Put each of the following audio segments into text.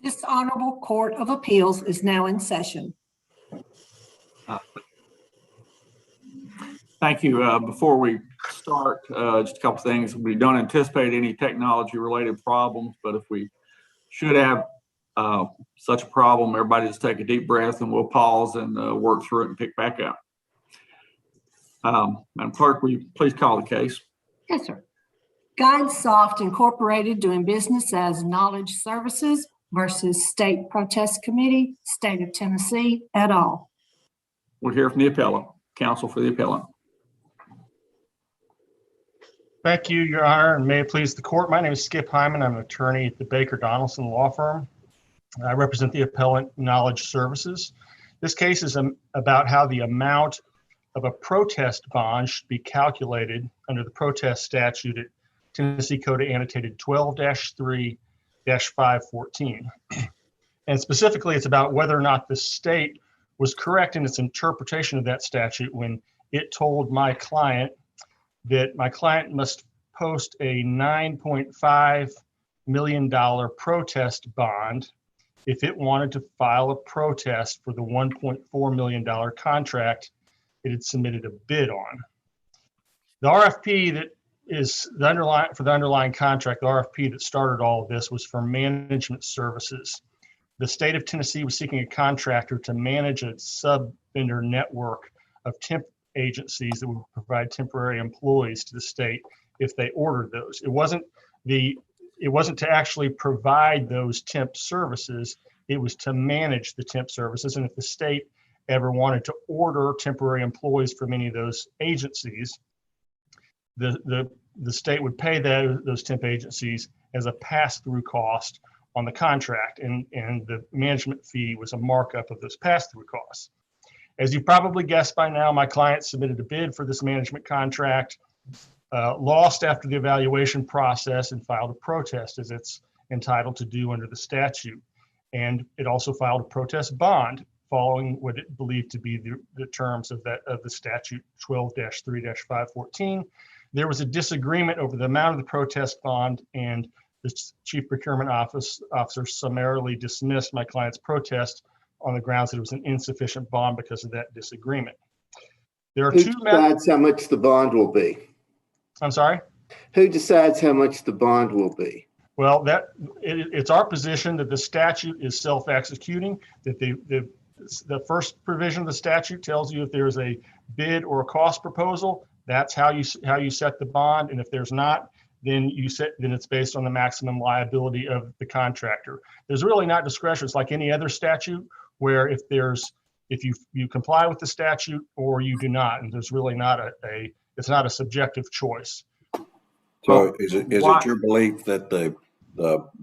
This Honorable Court of Appeals is now in session. Thank you. Before we start, just a couple things. We don't anticipate any technology-related problems, but if we should have such a problem, everybody just take a deep breath and we'll pause and work through it and pick back up. Madam Clerk, will you please call the case? Yes, sir. Guidesoft Incorporated doing business as Knowledge Services versus State Protest Committee, State of Tennessee, et al. We'll hear from the appellant. Counsel for the appellant. Thank you, Your Honor, and may it please the court. My name is Skip Hyman. I'm an attorney at the Baker Donaldson Law Firm. I represent the appellant Knowledge Services. This case is about how the amount of a protest bond should be calculated under the protest statute at Tennessee Code Annotated 12-3-514. And specifically, it's about whether or not the state was correct in its interpretation of that statute when it told my client that my client must post a $9.5 million protest bond if it wanted to file a protest for the $1.4 million contract it had submitted a bid on. The RFP that is the underlying contract, the RFP that started all of this was for management services. The state of Tennessee was seeking a contractor to manage a sub-vendor network of temp agencies that would provide temporary employees to the state if they ordered those. It wasn't to actually provide those temp services, it was to manage the temp services. And if the state ever wanted to order temporary employees from any of those agencies, the state would pay those temp agencies as a pass-through cost on the contract, and the management fee was a markup of those pass-through costs. As you probably guessed by now, my client submitted a bid for this management contract, lost after the evaluation process, and filed a protest as it's entitled to do under the statute. And it also filed a protest bond following what it believed to be the terms of the statute 12-3-514. There was a disagreement over the amount of the protest bond, and the Chief Procurement Officer summarily dismissed my client's protest on the grounds that it was an insufficient bond because of that disagreement. There are Who decides how much the bond will be? I'm sorry? Who decides how much the bond will be? Well, it's our position that the statute is self-executing, that the first provision of the statute tells you if there is a bid or a cost proposal, that's how you set the bond, and if there's not, then it's based on the maximum liability of the contractor. There's really not discretion. It's like any other statute where if you comply with the statute or you do not, and there's really not it's not a subjective choice. So is it your belief that the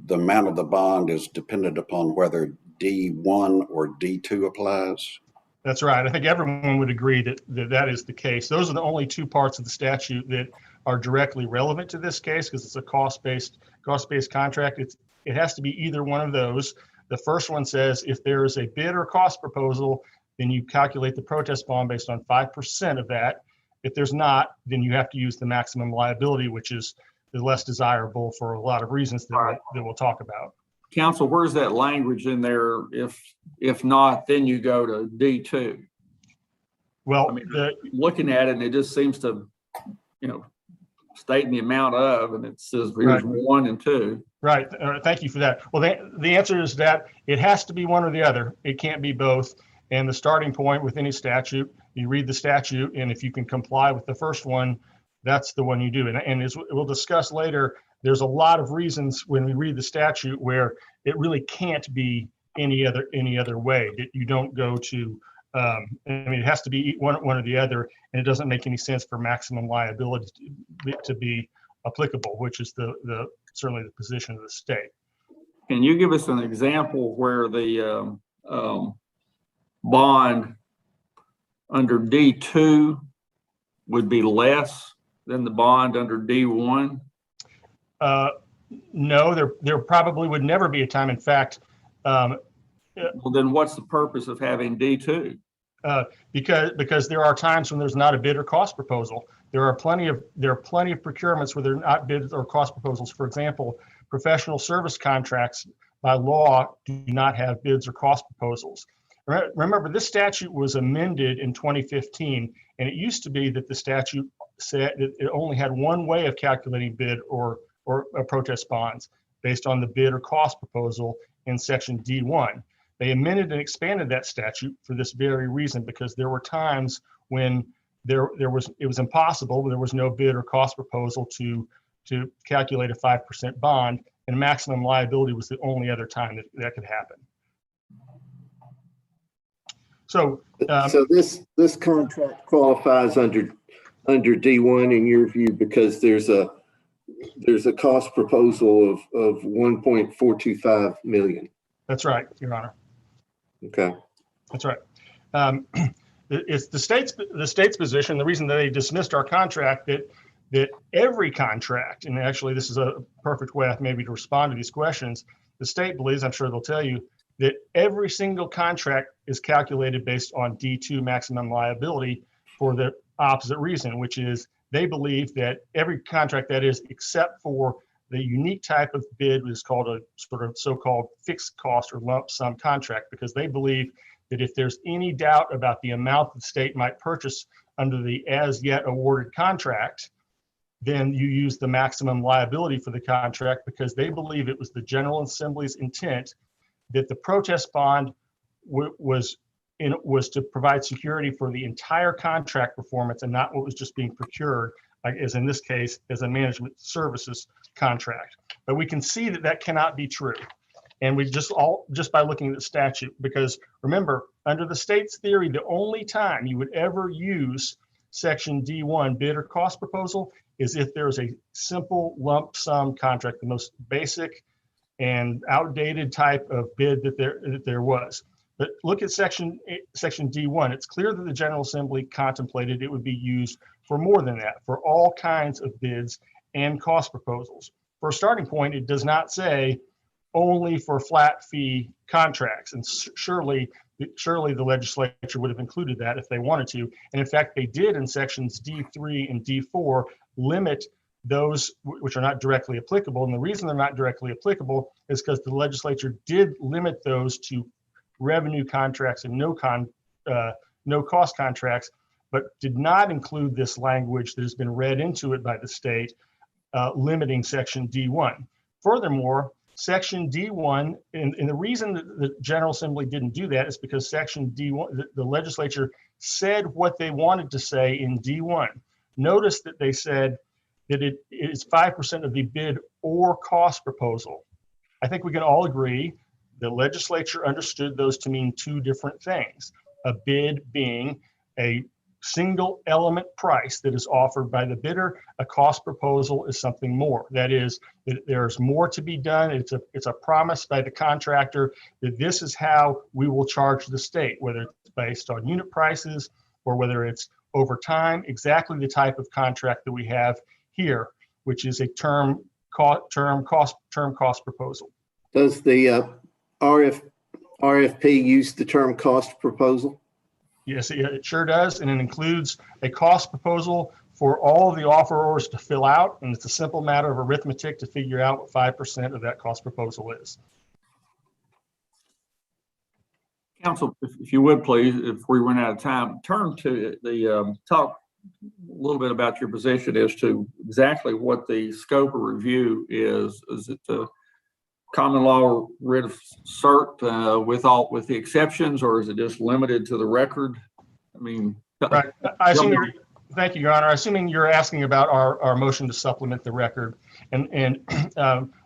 amount of the bond is dependent upon whether D1 or D2 applies? That's right. I think everyone would agree that is the case. Those are the only two parts of the statute that are directly relevant to this case because it's a cost-based contract. It has to be either one of those. The first one says if there is a bid or cost proposal, then you calculate the protest bond based on 5% of that. If there's not, then you have to use the maximum liability, which is the less desirable for a lot of reasons that we'll talk about. Counsel, where's that language in there? If not, then you go to D2. Well, I mean, looking at it, and it just seems to, stating the amount of, and it says here's 1 and 2. Right. Thank you for that. Well, the answer is that it has to be one or the other. It can't be both. And the starting point with any statute, you read the statute, and if you can comply with the first one, that's the one you do. And as we'll discuss later, there's a lot of reasons when we read the statute where it really can't be any other way. That you don't go to. It has to be one or the other, and it doesn't make any sense for maximum liability to be applicable, which is certainly the position of the state. Can you give us an example where the bond under D2 would be less than the bond under D1? No, there probably would never be a time. In fact, well, then what's the purpose of having D2? Because there are times when there's not a bid or cost proposal. There are plenty of procurements where there are not bids or cost proposals. For example, professional service contracts by law do not have bids or cost proposals. Remember, this statute was amended in 2015, and it used to be that the statute said that it only had one way of calculating bid or protest bonds based on the bid or cost proposal in section D1. They amended and expanded that statute for this very reason, because there were times when it was impossible, there was no bid or cost proposal to calculate a 5% bond, and maximum liability was the only other time that could happen. So, so this contract qualifies under D1 in your view, because there's a cost proposal of 1.425 million. That's right, Your Honor. Okay. That's right. It's the state's position. The reason that they dismissed our contract, that every contract, and actually this is a perfect way maybe to respond to these questions, the state believes, I'm sure they'll tell you, that every single contract is calculated based on D2 maximum liability for the opposite reason, which is they believe that every contract, that is, except for the unique type of bid, is called a sort of so-called fixed cost or lump sum contract, because they believe that if there's any doubt about the amount the state might purchase under the as yet awarded contract, then you use the maximum liability for the contract, because they believe it was the General Assembly's intent that the protest bond was to provide security for the entire contract performance, and not what was just being procured, like as in this case, as a management services contract. But we can see that that cannot be true. And we just by looking at the statute, because remember, under the state's theory, the only time you would ever use section D1 bid or cost proposal is if there's a simple lump sum contract, the most basic and outdated type of bid that there was. But look at section D1. It's clear that the General Assembly contemplated it would be used for more than that, for all kinds of bids and cost proposals. For a starting point, it does not say only for flat fee contracts, and surely the legislature would have included that if they wanted to. And in fact, they did in sections D3 and D4 limit those which are not directly applicable. And the reason they're not directly applicable is because the legislature did limit those to revenue contracts and no cost contracts, but did not include this language that has been read into it by the state, limiting section D1. Furthermore, section D1, and the reason that the General Assembly didn't do that is because section D1, the legislature said what they wanted to say in D1. Notice that they said that it is 5% of the bid or cost proposal. I think we can all agree the legislature understood those to mean two different things. A bid being a single element price that is offered by the bidder. A cost proposal is something more. That is, that there's more to be done. It's a promise by the contractor that this is how we will charge the state, whether it's based on unit prices or whether it's over time, exactly the type of contract that we have here, which is a term cost proposal. Does the RFP use the term cost proposal? Yes, it sure does, and it includes a cost proposal for all of the offerors to fill out, and it's a simple matter of arithmetic to figure out what 5% of that cost proposal is. Council, if you would please, if we run out of time, turn to the talk a little bit about your position as to exactly what the scope of review is. Is it the common law writ of cert with the exceptions, or is it just limited to the record? I mean, right. Thank you, Your Honor. Assuming you're asking about our motion to supplement the record, and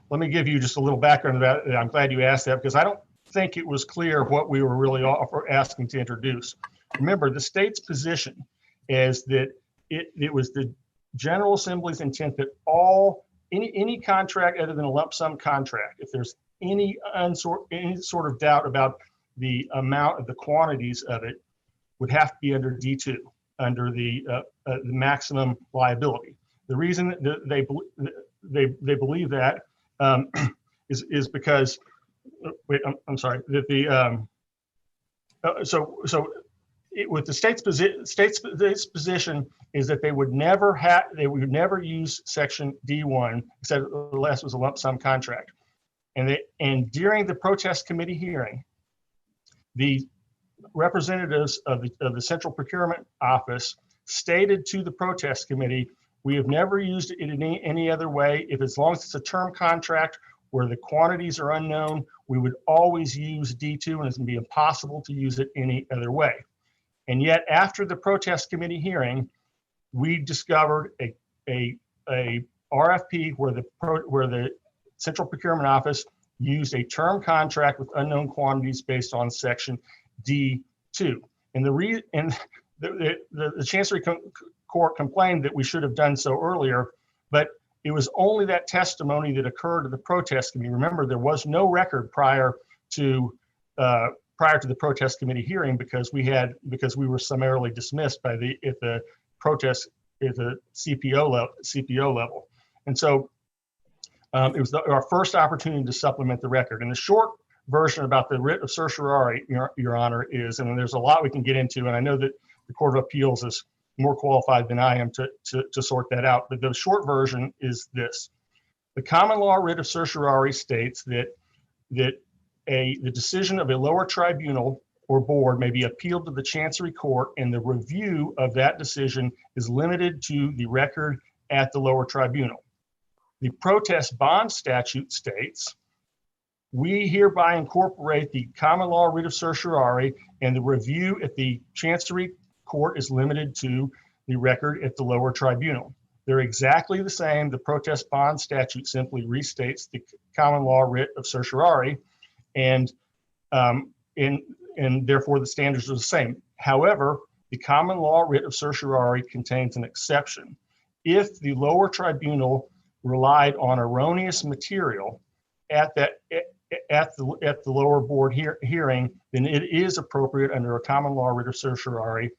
let me give you just a little background about it. I'm glad you asked that, because I don't think it was clear what we were really asking to introduce. Remember, the state's position is that it was the General Assembly's intent that any contract other than a lump sum contract, if there's any sort of doubt about the amount of the quantities of it, would have to be under D2, under the maximum liability. The reason that they believe that is because, I'm sorry, that with the state's position is that they would never use section D1 except unless it was a lump sum contract. And during the protest committee hearing, the representatives of the Central Procurement Office stated to the protest committee, we have never used it in any other way. If as long as it's a term contract where the quantities are unknown, we would always use D2, and it's going to be impossible to use it any other way. And yet, after the protest committee hearing, we discovered a RFP where the Central Procurement Office used a term contract with unknown quantities based on section D2. And the Chancery Court complained that we should have done so earlier, but it was only that testimony that occurred at the protest committee. Remember, there was no record prior to the protest committee hearing because we were summarily dismissed by the CPO level. And so it was our first opportunity to supplement the record. And the short version about the writ of certiorari, Your Honor, is, and there's a lot we can get into, and I know that the Court of Appeals is more qualified than I am to sort that out, but the short version is this. The common law writ of certiorari states that the decision of a lower tribunal or board may be appealed to the Chancery Court, and the review of that decision is limited to the record at the lower tribunal. The protest bond statute states, we hereby incorporate the common law writ of certiorari, and the review at the Chancery Court is limited to the record at the lower tribunal. They're exactly the same. The protest bond statute simply restates the common law writ of certiorari, and therefore the standards are the same. However, the common law writ of certiorari contains an exception. If the lower tribunal relied on erroneous material at the lower board hearing, then it is appropriate under a common law writ of certiorari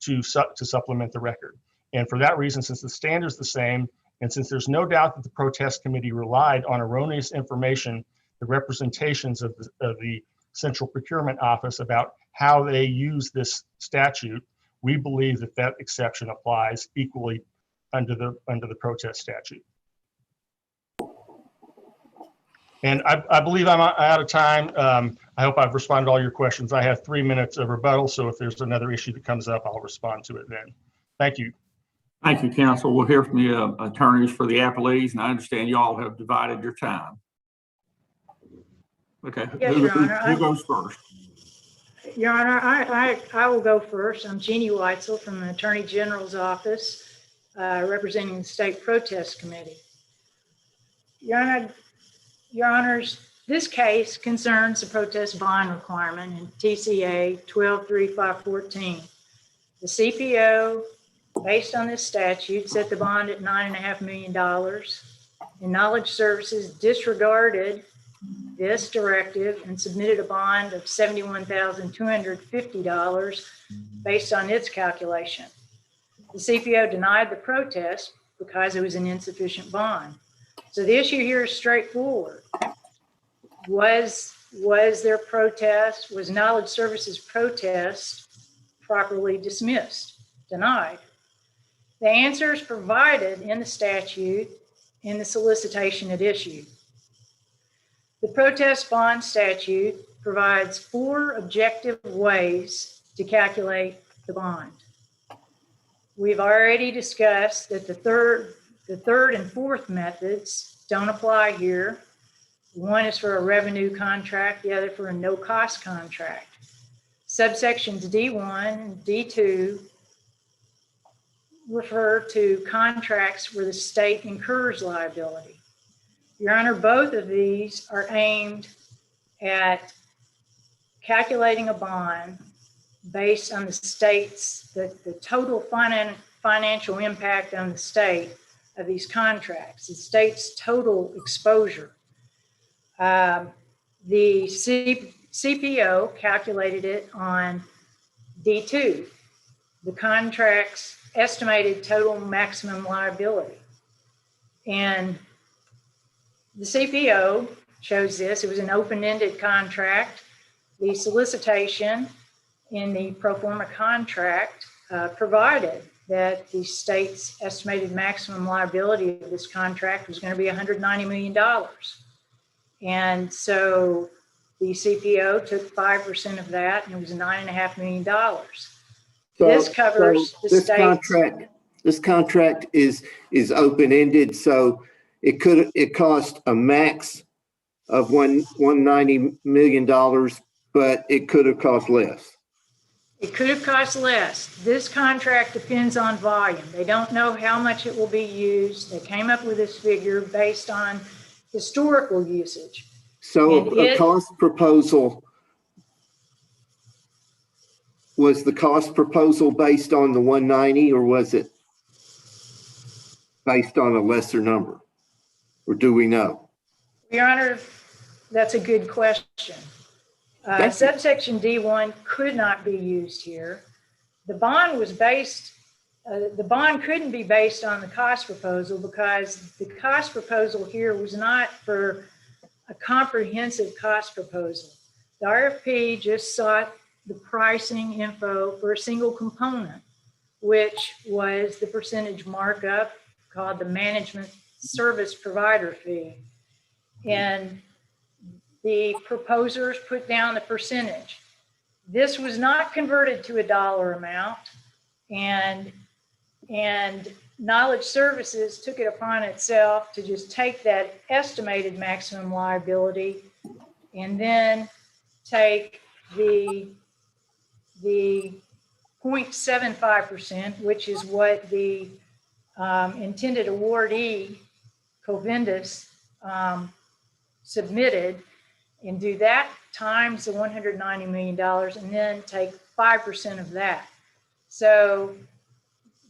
to supplement the record. And for that reason, since the standard is the same, and since there's no doubt that the protest committee relied on erroneous information, the representations of the Central Procurement Office about how they use this statute, we believe that exception applies equally under the protest statute. And I believe I'm out of time. I hope I've responded to all your questions. I have 3 minutes of rebuttal, so if there's another issue that comes up, I'll respond to it then. Thank you. Thank you, counsel. We'll hear from the attorneys for the appellees, and I understand you all have divided your time. Okay, Yes, who Your Honor. who goes first? Your Honor, I will go first. I'm Jeannie Weitzel from the Attorney General's office, representing the State Protest Committee. Your Honors, this case concerns the protest bond requirement in TCA 123514. The CPO, based on this statute, set the bond at $9.5 million, and Knowledge Services disregarded this directive and submitted a bond of $71,250 based on its calculation. The CPO denied the protest because it was an insufficient bond. So the issue here is straightforward. Was their protest, was Knowledge Services protest properly dismissed, denied? The answer is provided in the statute in the solicitation at issue. The protest bond statute provides 4 objective ways to calculate the bond. We've already discussed that the third and fourth methods don't apply here. One is for a revenue contract, the other for a no-cost contract. Subsections D1 and D2 refer to contracts where the state incurs liability. Your Honor, both of these are aimed at calculating a bond based on the state's, the total financial impact on the state of these contracts, the state's total exposure. The CPO calculated it on D2, the contract's estimated total maximum liability. And the CPO shows this. It was an open-ended contract. The solicitation in the pro forma contract provided that the state's estimated maximum liability of this contract was going to be $190 million. And so the CPO took 5% of that, and it was $9.5 million. This covers the this state's. This contract is open-ended, so it cost a max of $190 million, but it could have cost less. It could have cost less. This contract depends on volume. They don't know how much it will be used. They came up with this figure based on historical usage. So a cost proposal, was the cost proposal based on the 190, or was it based on a lesser number? Or do we know? Your Honor, that's a good question. Subsection D1 could not be used here. The bond was based, the bond couldn't be based on the cost proposal because the cost proposal here was not for a comprehensive cost proposal. The RFP just sought the pricing info for a single component, which was the percentage markup called the management service provider fee. And the proposers put down the percentage. This was not converted to a dollar amount, and Knowledge Services took it upon itself to just take that estimated maximum liability and then take the 0.75%, which is what the intended awardee, Covendis, submitted, and do that times the $190 million and then take 5% of that. So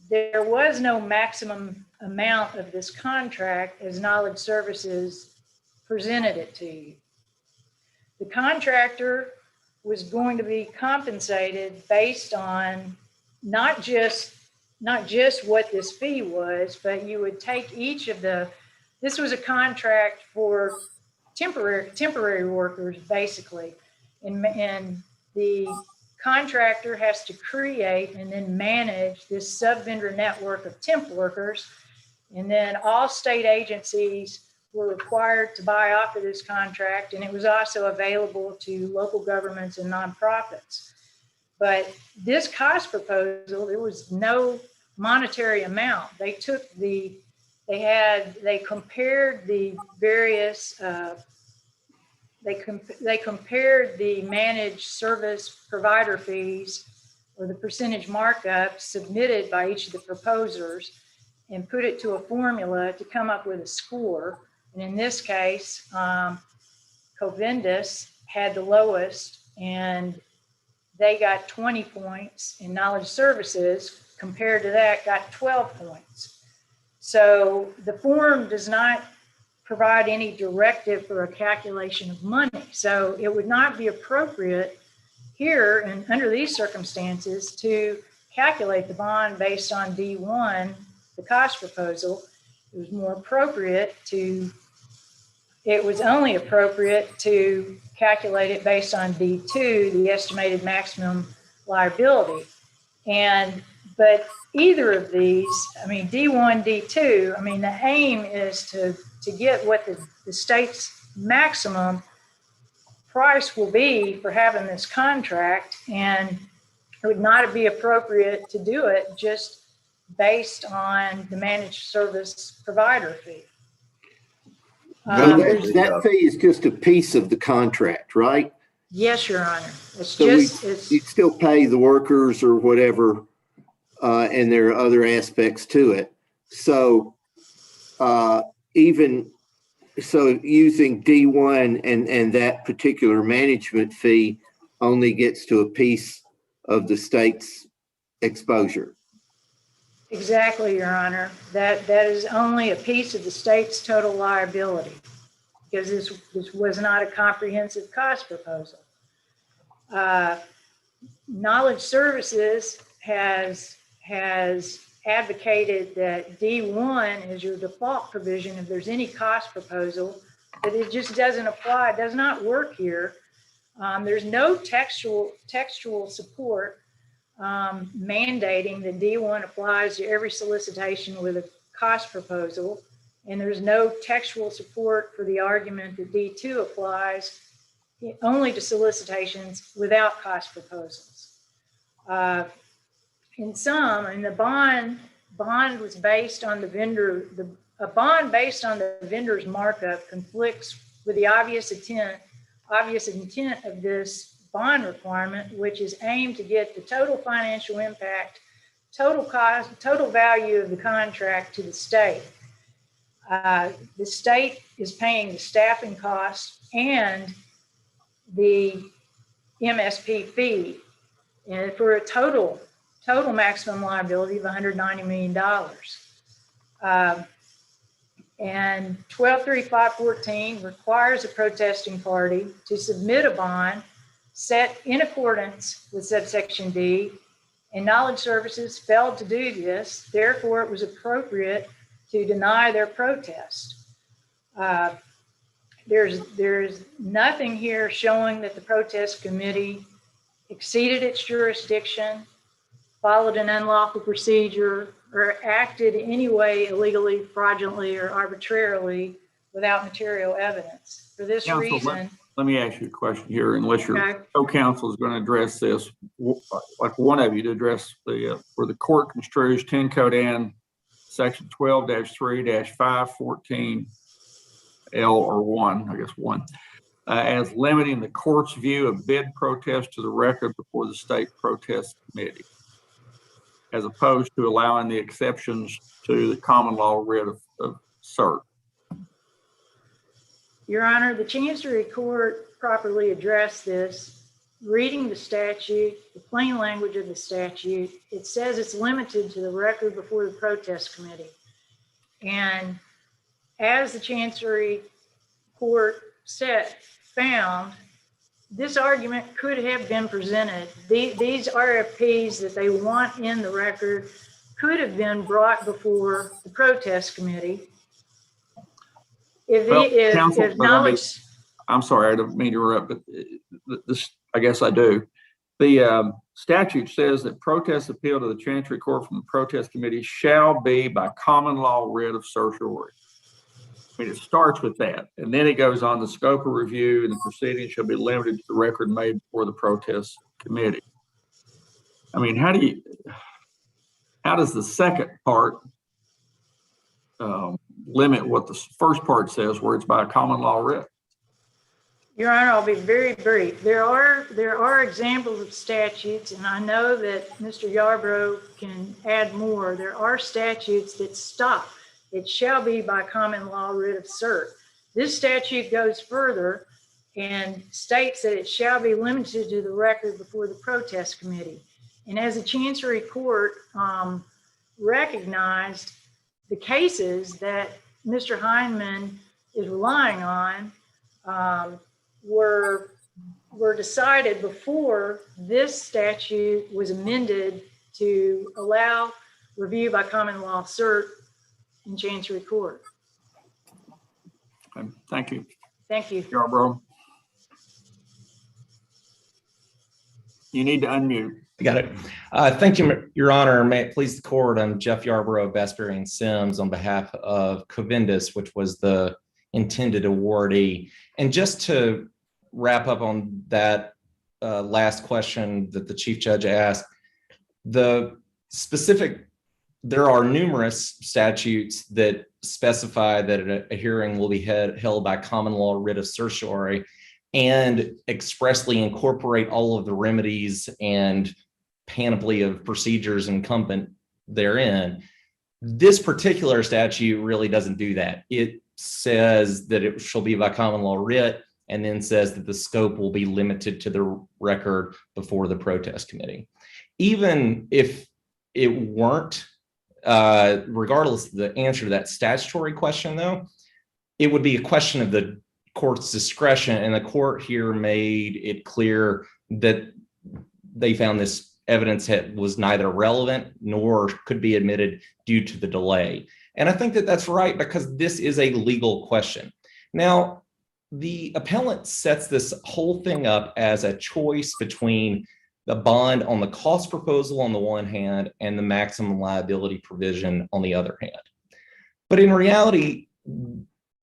there was no maximum amount of this contract as Knowledge Services presented it to you. The contractor was going to be compensated based on not just what this fee was, but you would take each of this was a contract for temporary workers, basically. And the contractor has to create and then manage this sub-vendor network of temp workers. And then all state agencies were required to buy off of this contract, and it was also available to local governments and nonprofits. But this cost proposal, there was no monetary amount. They compared the various, they compared the managed service provider fees or the percentage markup submitted by each of the proposers and put it to a formula to come up with a score. And in this case, Covendis had the lowest, and they got 20 points, and Knowledge Services, compared to that, got 12 points. So the form does not provide any directive for a calculation of money. So it would not be appropriate here and under these circumstances to calculate the bond based on D1, the cost proposal. It was more appropriate it was only appropriate to calculate it based on D2, the estimated maximum liability. But either of these, I mean, D1, D2, I mean, the aim is to get what the state's maximum price will be for having this contract, and it would not be appropriate to do it just based on the managed service provider fee. That fee is just a piece of the contract, right? Yes, Your Honor. You still pay the workers or whatever, and there are other aspects to it. So using D1 and that particular management fee only gets to a piece of the state's exposure. Exactly, Your Honor. That is only a piece of the state's total liability, because this was not a comprehensive cost proposal. Knowledge Services has advocated that D1 is your default provision if there's any cost proposal, but it just doesn't apply. It does not work here. There's no textual support mandating that D1 applies to every solicitation with a cost proposal. And there's no textual support for the argument that D2 applies only to solicitations without cost proposals. In sum, and the bond was based on the vendor, a bond based on the vendor's markup conflicts with the obvious intent of this bond requirement, which is aimed to get the total financial impact, total cost, total value of the contract to the state. The state is paying the staffing costs and the MSP fee, and for a total maximum liability of $190 million. And 123514 requires a protesting party to submit a bond set in accordance with subsection D, and Knowledge Services failed to do this. Therefore, it was appropriate to deny their protest. There's nothing here showing that the protest committee exceeded its jurisdiction, followed an unlawful procedure, or acted in any way illegally, fraudulently, or arbitrarily without material evidence. For this reason, let me ask you a question here, unless your okay. co-counsel is going to address this, like one of you to address the where the court construes 10 Code Ann section 12-3-514 L or 1, I guess 1, as limiting the court's view of bid protest to the record before the state protest committee, as opposed to allowing the exceptions to the common law writ of cert. Your Honor, the Chancery Court properly addressed this. Reading the statute, the plain language of the statute, it says it's limited to the record before the protest committee. And as the Chancery Court found, this argument could have been presented. These RFPs that they want in the record could have been brought before the protest committee. If knowledge, I'm sorry, I don't mean to interrupt, but this, I guess I do. The statute says that protest appeal to the Chancery Court from the protest committee shall be by common law writ of certiorari. I mean, it starts with that, and then it goes on the scope of review and the proceedings shall be limited to the record made before the protest committee. I mean, how does the second part limit what the first part says, where it's by a common law writ? Your Honor, I'll be very brief. There are examples of statutes, and I know that Mr. Yarbrough can add more. There are statutes that stop. It shall be by common law writ of cert. This statute goes further and states that it shall be limited to the record before the protest committee. And as the Chancery Court recognized, the cases that Mr. Heinemann is relying on were decided before this statute was amended to allow review by common law cert in Chancery Court. Okay, thank you. Thank you. Yarbrough. You need to unmute. I got it. Thank you, Your Honor. May it please the court, I'm Jeff Yarbrough of Vesper and Sims on behalf of Covendus, which was the intended awardee. And just to wrap up on that last question that the Chief Judge asked, there are numerous statutes that specify that a hearing will be held by common law writ of certiorari and expressly incorporate all of the remedies and panoply of procedures incumbent therein. This particular statute really doesn't do that. It says that it shall be by common law writ, and then says that the scope will be limited to the record before the protest committee. Even if it weren't, regardless of the answer to that statutory question, though, it would be a question of the court's discretion, and the court here made it clear that they found this evidence was neither relevant nor could be admitted due to the delay. And I think that that's right, because this is a legal question. Now, the appellant sets this whole thing up as a choice between the bond on the cost proposal on the one hand and the maximum liability provision on the other hand. But in reality,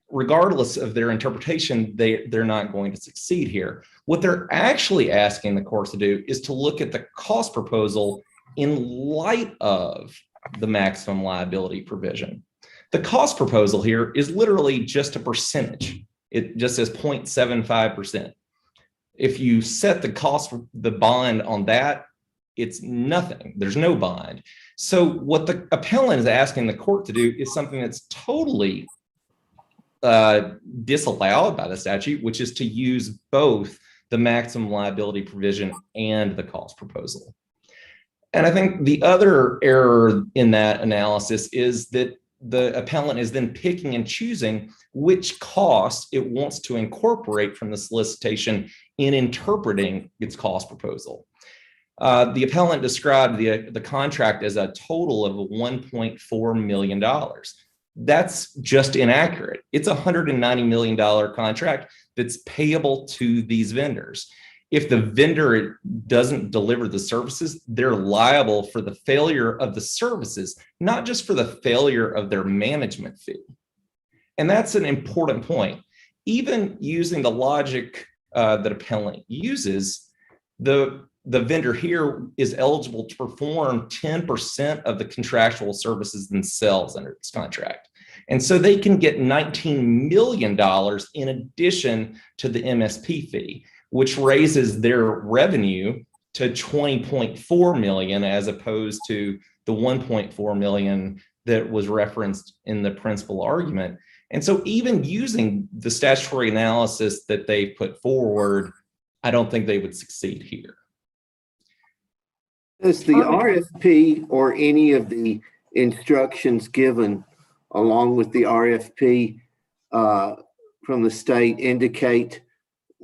regardless of their interpretation, they're not going to succeed here. What they're actually asking the courts to do is to look at the cost proposal in light of the maximum liability provision. The cost proposal here is literally just a percentage. It just says 0.75%. If you set the cost, the bond on that, it's nothing. There's no bond. So what the appellant is asking the court to do is something that's totally disallowed by the statute, which is to use both the maximum liability provision and the cost proposal. And I think the other error in that analysis is that the appellant is then picking and choosing which costs it wants to incorporate from the solicitation in interpreting its cost proposal. The appellant described the contract as a total of $1.4 million. That's just inaccurate. It's a $190 million contract that's payable to these vendors. If the vendor doesn't deliver the services, they're liable for the failure of the services, not just for the failure of their management fee. And that's an important point. Even using the logic that appellant uses, the vendor here is eligible to perform 10% of the contractual services themselves under this contract. And so they can get $19 million in addition to the MSP fee, which raises their revenue to $20.4 million as opposed to the $1.4 million that was referenced in the principal argument. And so even using the statutory analysis that they put forward, I don't think they would succeed here. Does the RFP or any of the instructions given along with the RFP from the state indicate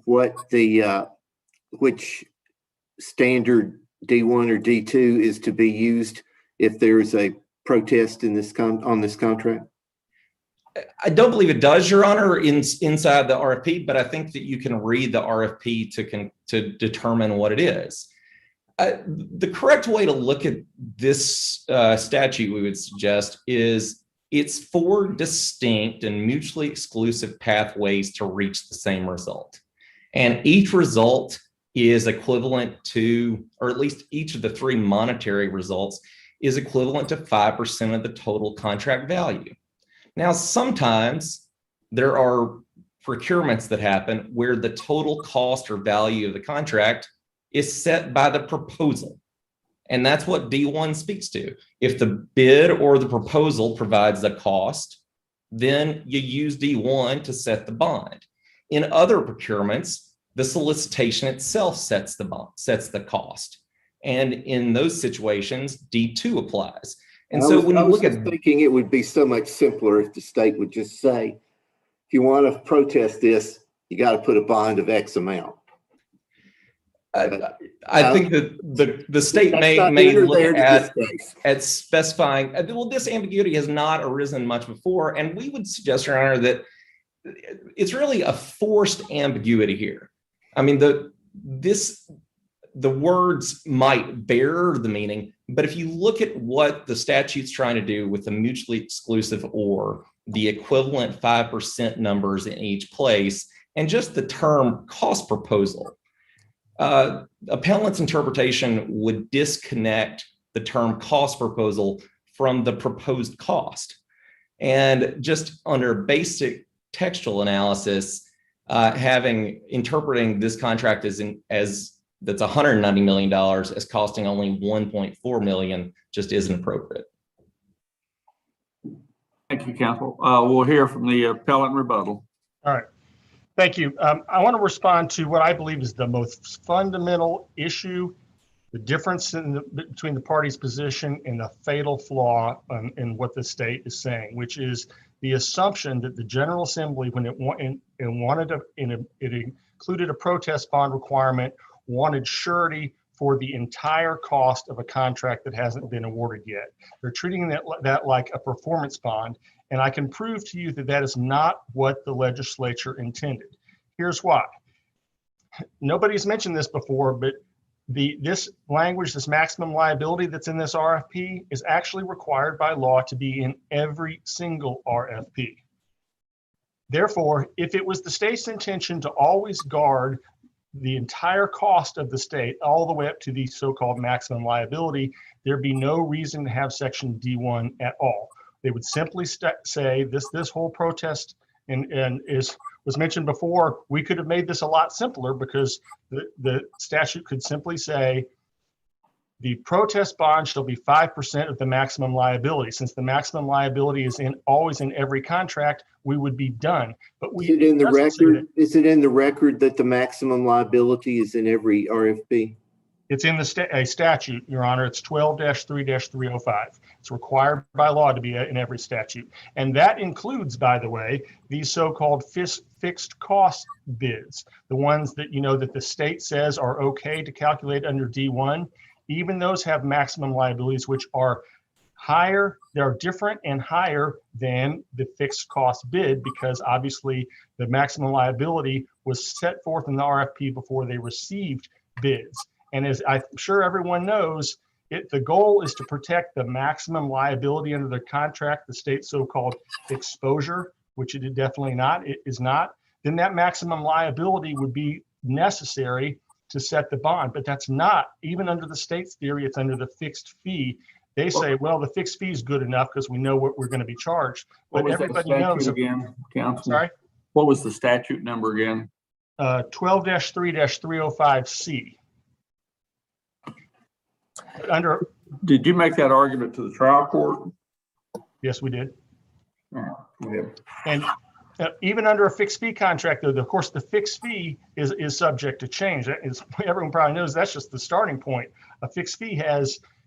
what the which standard D1 or D2 is to be used if there is a protest in this on this contract? I don't believe it does, Your Honor, inside the RFP, but I think that you can read the RFP to determine what it is. The correct way to look at this statute, we would suggest, is it's 4 distinct and mutually exclusive pathways to reach the same result. And each result is equivalent to, or at least each of the 3 monetary results is equivalent to 5% of the total contract value. Now, sometimes there are procurements that happen where the total cost or value of the contract is set by the proposal. And that's what D1 speaks to. If the bid or the proposal provides the cost, then you use D1 to set the bond. In other procurements, the solicitation itself sets the bond, sets the cost. And in those situations, D2 applies. And so when you look at thinking it would be so much simpler if the state would just say, if you want to protest this, you got to put a bond of X amount. I think that the state may look at specifying, well, this ambiguity has not arisen much before. And we would suggest, Your Honor, that it's really a forced ambiguity here. I mean, the words might bear the meaning, but if you look at what the statute's trying to do with the mutually exclusive or the equivalent 5% numbers in each place, and just the term cost proposal, appellant's interpretation would disconnect the term cost proposal from the proposed cost. And just under basic textual analysis, interpreting this contract as that's $190 million as costing only $1.4 million just isn't appropriate. Thank you, counsel. We'll hear from the appellant rebuttal. All right. Thank you. I want to respond to what I believe is the most fundamental issue, the difference between the parties' position and the fatal flaw in what the state is saying, which is the assumption that the General Assembly, when it included a protest bond requirement, wanted surety for the entire cost of a contract that hasn't been awarded yet. They're treating that like a performance bond. And I can prove to you that that is not what the legislature intended. Here's why. Nobody's mentioned this before, but this language, this maximum liability that's in this RFP is actually required by law to be in every single RFP. Therefore, if it was the state's intention to always guard the entire cost of the state all the way up to the so-called maximum liability, there'd be no reason to have section D1 at all. They would simply say this whole protest was mentioned before. We could have made this a lot simpler because the statute could simply say the protest bond shall be 5% of the maximum liability. Since the maximum liability is always in every contract, we would be done. But Is it in the record? Is it in the record that the maximum liability is in every RFP? It's in the a statute, Your Honor. It's 12-3-305. It's required by law to be in every statute. And that includes, by the way, these so-called fixed cost bids, the ones that, that the state says are okay to calculate under D1. Even those have maximum liabilities, which are higher. They're different and higher than the fixed cost bid, because obviously the maximum liability was set forth in the RFP before they received bids. And as I'm sure everyone knows, the goal is to protect the maximum liability under the contract, the state's so-called exposure, which it is definitely not. It is not. Then that maximum liability would be necessary to set the bond, but that's not, even under the state's theory, it's under the fixed fee. They say, well, the fixed fee is good enough because we know what we're going to be charged. But everybody knows again, counsel. Sorry? What was the statute number again? 12-3-305C. Did you make that argument to the trial court? Yes, we did. Go ahead. And even under a fixed fee contract, though, of course, the fixed fee is subject to change. Everyone probably knows that's just the starting point. A fixed fee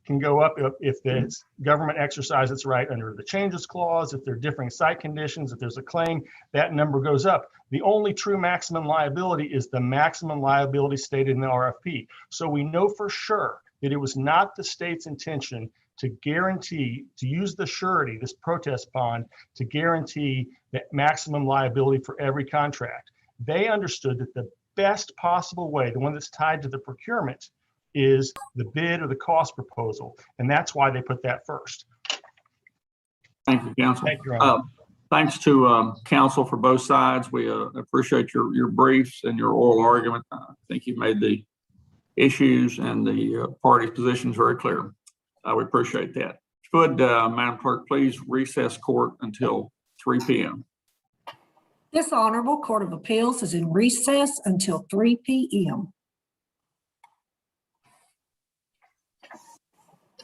can go up if the government exercises its right under the changes clause, if there are differing site conditions, if there's a claim, that number goes up. The only true maximum liability is the maximum liability stated in the RFP. So we know for sure that it was not the state's intention to guarantee, to use the surety, this protest bond, to guarantee the maximum liability for every contract. They understood that the best possible way, the one that's tied to the procurement, is the bid or the cost proposal. And that's why they put that first. Thank you, counsel. Thank you, Your Honor. Thanks to counsel for both sides. We appreciate your briefs and your oral argument. I think you made the issues and the parties' positions very clear. We appreciate that. Could Madam Clerk please recess court until 3 p.m. This Honorable Court of Appeals is in recess until 3 p.m.